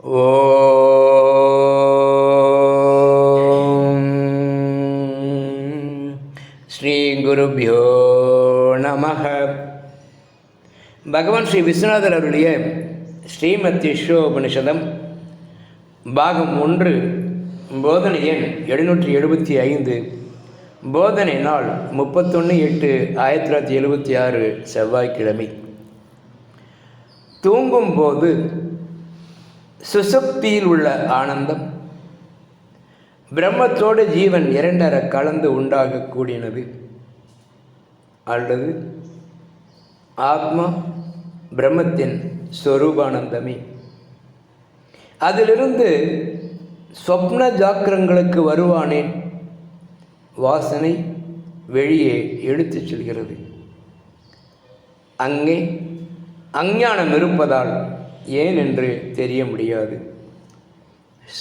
ஓம் ஸ்ரீ குருப்யோ நமः. பகவான் ஸ்ரீ விஸ்வநாதர் அருளிய ஸ்ரீமத் ஈஸ்வரோபனிஷதம் பாகம் 1, போதனை எண் 775, போதனை நாள் 31/8/1976, செவ்வாய்க்கிழமை. தூங்கும்போது சுசுப்தியில் உள்ள ஆனந்தம் பிரம்மத்தோடு ஜீவன் இரண்டர கலந்து உண்டாகக்கூடியது, அல்லது ஆத்மா பிரம்மத்தின் ஸ்வரூபானந்தமே. அதிலிருந்து சொப்ன ஜாக்கிரங்களுக்கு வருவானேன் வாசனை வெளியே எடுத்துச் செல்கிறது. அங்கே அஞ்ஞானம் இருப்பதால் ஏன் என்று தெரிய முடியாது.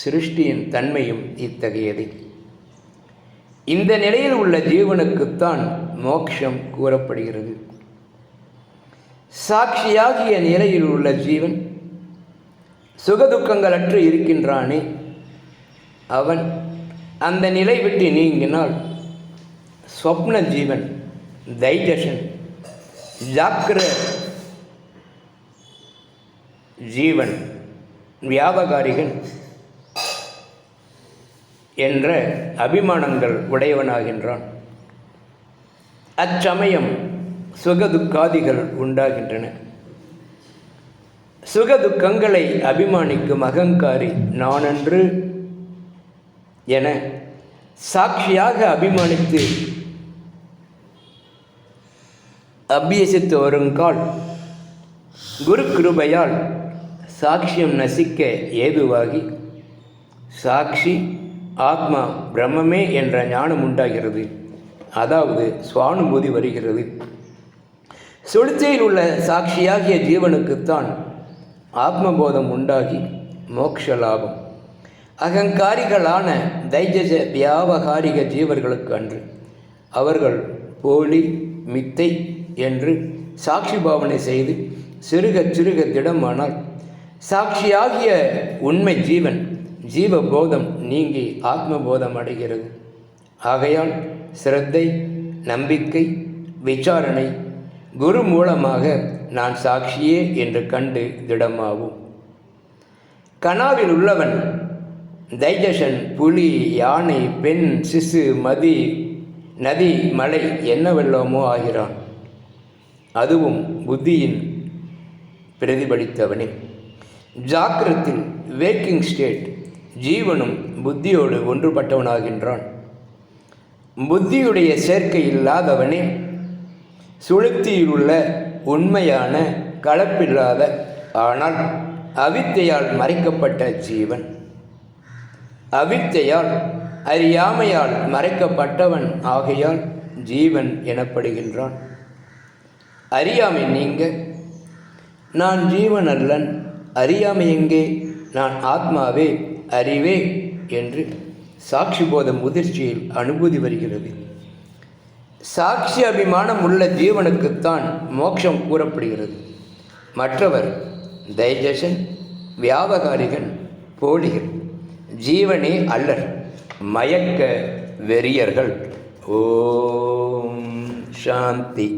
சிருஷ்டியின் தன்மையும் இத்தகையது. இந்த நிலையில் உள்ள ஜீவனுக்குத்தான் மோட்சம் கூறப்படுகிறது. சாட்சியாகிய நிலையில் உள்ள ஜீவன் சுகதுக்கங்களற்று இருக்கின்றானே, அவன் அந்த நிலை விட்டு நீங்கினால் ஸ்வப்ன ஜீவன், தைஜசன், ஜாக்கிர ஜீவன், வியாபகாரிகன் என்ற அபிமானங்கள் உடையவனாகின்றான். அச்சமயம் சுகதுக்காதிகள் உண்டாகின்றன. சுகதுக்கங்களை அபிமானிக்கும் அகங்காரி நானன்று என சாட்சியாக அபிமானித்து அபியசித்து வருங்கால் குரு கிருபையால் சாட்சியம் நசிக்க ஏதுவாகி சாட்சி ஆத்மா பிரம்மமே என்ற ஞானம் உண்டாகிறது. அதாவது சுவானுபூதி வருகிறது. சுளுத்தியில் உள்ள சாட்சியாகிய ஜீவனுக்குத்தான் ஆத்மபோதம் உண்டாகி மோட்ச லாபம். அகங்காரிகளான தைஜச வியாபகாரிக ஜீவர்களுக்கு அன்று. அவர்கள் போலி மித்தை என்று சாட்சி பாவனை செய்து சிறுக சிறுக திடமானால் சாட்சியாகிய உண்மை ஜீவன் ஜீவபோதம் நீங்கி ஆத்மபோதம் அடைகிறது. ஆகையால் சிரத்தை, நம்பிக்கை, விசாரணை குரு மூலமாக நான் சாட்சியே என்று கண்டு திடமாகும். கனாவில் உள்ளவன் தைஜசன், புலி, யானை, பெண், சிசு, மதி, நதி, மலை என்னவெல்லாமோ ஆகிறான். அதுவும் புத்தியின் பிரதிபலித்தவனே. ஜாக்கிரத்தில் வேக்கிங் ஸ்டேட் ஜீவனும் புத்தியோடு ஒன்றுபட்டவனாகின்றான். புத்தியுடைய சேர்க்கை இல்லாதவனே சுளுத்தியில் உள்ள உண்மையான கலப்பில்லாத ஆனால் அவித்தையால் மறைக்கப்பட்ட ஜீவன். அவித்தையால் அறியாமையால் மறைக்கப்பட்டவன் ஆகையால் ஜீவன் எனப்படுகின்றான். அறியாமை நீங்க நான் ஜீவன் அல்லன், அறியாமை எங்கே, நான் ஆத்மாவே, அறிவே என்று சாட்சி போத முதிர்ச்சியில் அனுபூதி வருகிறது. சாட்சி அபிமானம் உள்ள ஜீவனுக்குத்தான் மோட்சம் கூறப்படுகிறது. மற்றவர் தைஜசன், வியாபகாரிகன், போலிகள், ஜீவனே அல்லர், மயக்க வெறியர்கள். ஓம் சாந்தி.